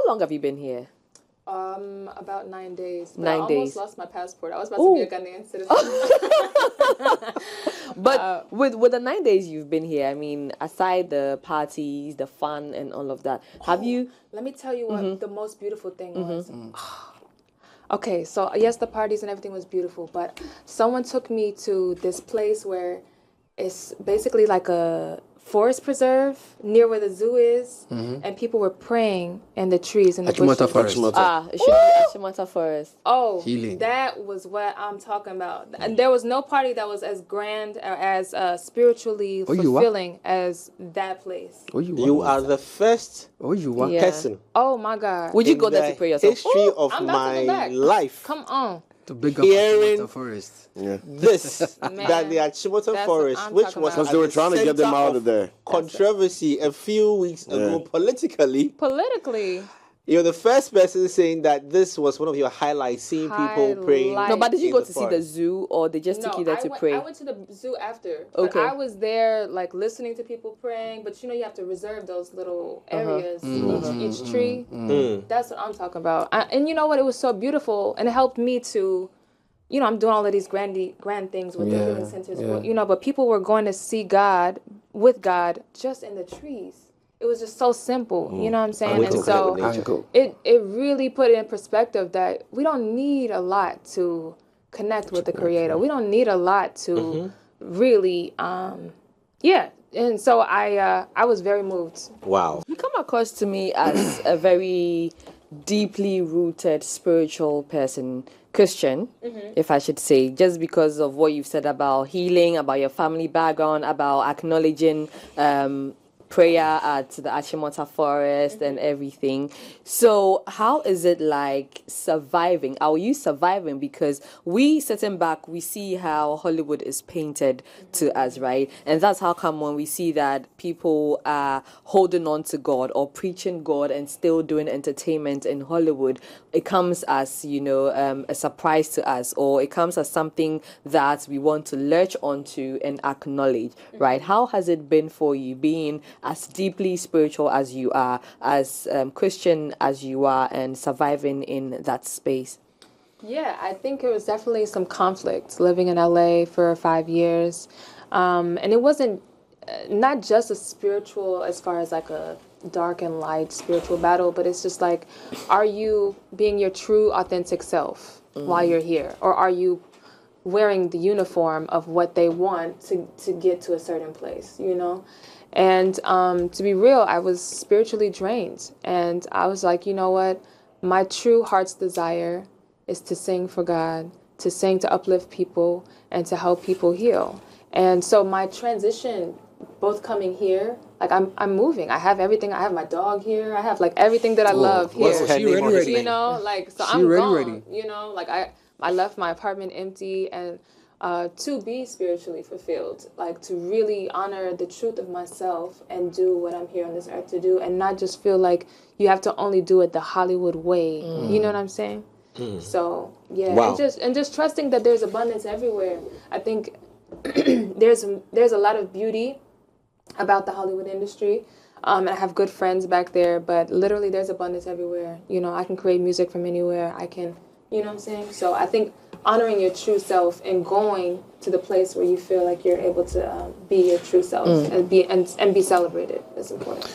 long have you been here? About 9 days. But 9 I almost days. lost my passport. I was about to be a Ghanaian citizen. But with the 9 days you've been here, I mean, aside the parties, the fun, and all of that, have you? Let me tell you what the most beautiful thing was. Okay, so yes, the parties and everything was beautiful, but someone took me to this place where it's basically like a forest preserve near where the zoo is, and people were praying in the trees in the Achimota bushes. Forest. It should be Ashimata Forest. Oh, Healing. that was what I'm talking about. And there was no party that was as grand or as spiritually fulfilling as that place. You are the first Yeah. person Oh my God. Would you in go there the to pray yourself? history of I'm about to go my back. life. Come on. To big up Hearing- Achimota Forest. Yeah. This Man, that the Achimota that's Forest, what I'm which talking was about. Because they were at the trying to get them center out of there. controversy a few weeks ago politically. Politically. You're the first person saying that this was one of your highlights, seeing people praying. Highlight. No, but did you in go the to see the forest. zoo, or they just took you there to pray? I went to the zoo after. Okay. But I was there, like, listening to people praying. But, you know, you have to reserve those little areas, each tree. That's what I'm talking about. And you know what? It was so beautiful. And it helped me to, you know, I'm doing all of these grand things with the healing centers. You know, but people were going to see God, with God, just in the trees. It was just so simple, you know what I'm saying? way And to so connect with nature. it really put it in perspective that we don't need a lot to connect with the Creator. We don't need a lot to really, yeah. And so I was very moved. Wow. You come across to me as a very deeply rooted spiritual person, Christian, if I should say, just because of what you've said about healing, about your family background, about acknowledging prayer at the Achimota Forest and everything. So how is it like surviving? Are you surviving? Because we sitting back, we see how Hollywood is painted to us, right? And that's how come when we see that people are holding on to God or preaching God and still doing entertainment in Hollywood, it comes as, you know, a surprise to us, or it comes as something that we want to latch onto and acknowledge, right? How has it been for you being as deeply spiritual as you are, as Christian as you are, and surviving in that space? Yeah, I think it was definitely some conflict living in LA for 5 years. And it wasn't not just a spiritual, as far as like a dark and light spiritual battle, but it's just like, are you being your true authentic self while you're here? Or are you wearing the uniform of what they want to get to a certain place, you know? And to be real, I was spiritually drained. And I was like, you know what? My true heart's desire is to sing for God, to sing, to uplift people, and to help people heal. And so my transition, both coming here, like I'm moving. I have everything. I have my dog here. I have like everything that I love here. What's her She name on ready, this ready. You know, like, so She I'm ready, gone, ready. you know, like I left my apartment empty, and to be spiritually fulfilled, like to really honor the truth of myself and do what I'm here on this earth to do, and not just feel like you have to only do it the Hollywood way. You know what I'm saying? So yeah, Wow. and just trusting that there's abundance everywhere. I think there's a lot of beauty about the Hollywood industry. And I have good friends back there, but literally there's abundance everywhere. You know, I can create music from anywhere. I can, you know what I'm saying? So I think honoring your true self and going to the place where you feel like you're able to be your true self and be celebrated is important.